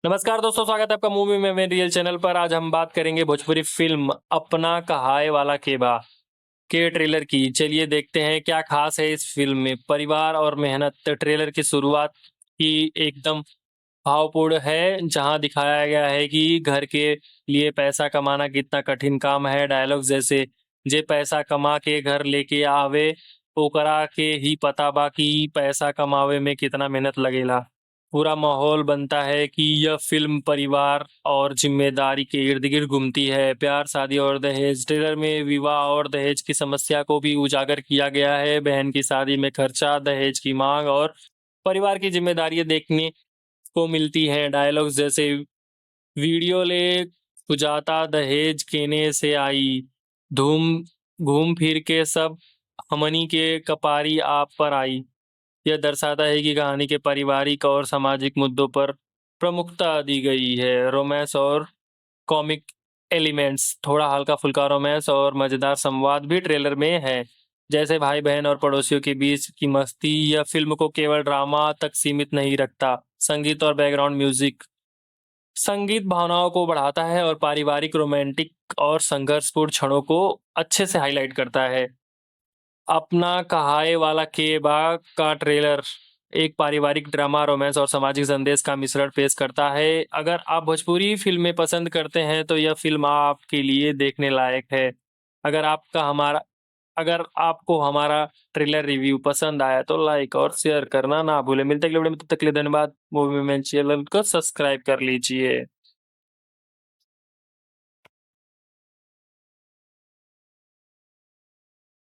नमस्कार दोस्तों, स्वागत है आपका मूवी में मेरे रियल चैनल पर। आज हम बात करेंगे भोजपुरी फिल्म अपना कहाय वाला केबा के ट्रेलर की। चलिए देखते हैं क्या खास है इस फिल्म में। परिवार और मेहनत ट्रेलर की शुरुआत ही एकदम भावपूर्ण है, जहां दिखाया गया है कि घर के लिए पैसा कमाना कितना कठिन काम है। डायलॉग जैसे जे पैसा कमा के घर लेके आवे, ओकरा के ही पता बा कि पैसा कमावे में कितना मेहनत लगेला। पूरा माहौल बनता है कि यह फिल्म परिवार और जिम्मेदारी के इर्द गिर्द घूमती है। प्यार, शादी और दहेज। ट्रेलर में विवाह और दहेज की समस्या को भी उजागर किया गया है। बहन की शादी में खर्चा, दहेज की मांग और परिवार की जिम्मेदारियां देखने को मिलती हैं। डायलॉग्स जैसे वीडियो ले सुजाता दहेज केने से आई, धूम घूम फिर के सब हमनी के कपारी आप पर आई। यह दर्शाता है कि कहानी के पारिवारिक और सामाजिक मुद्दों पर प्रमुखता दी गई है। रोमांस और कॉमिक एलिमेंट्स, थोड़ा हल्का फुल्का रोमांस और मजेदार संवाद भी ट्रेलर में है, जैसे भाई बहन और पड़ोसियों के बीच की मस्ती। यह फिल्म को केवल ड्रामा तक सीमित नहीं रखता। संगीत और बैकग्राउंड म्यूजिक, संगीत भावनाओं को बढ़ाता है और पारिवारिक, रोमांटिक और संघर्षपूर्ण क्षणों को अच्छे से हाईलाइट करता है। अपना कहाय वाला के बाग का ट्रेलर एक पारिवारिक ड्रामा, रोमांस और सामाजिक संदेश का मिश्रण पेश करता है। अगर आप भोजपुरी फिल्में पसंद करते हैं तो यह फिल्म आपके लिए देखने लायक है। अगर आपका हमारा अगर आपको हमारा ट्रेलर रिव्यू पसंद आया तो लाइक और शेयर करना ना भूलें। मिलते हैं अगले वीडियो में, तब तक के लिए धन्यवाद। मूवी में चैनल को सब्सक्राइब कर लीजिए।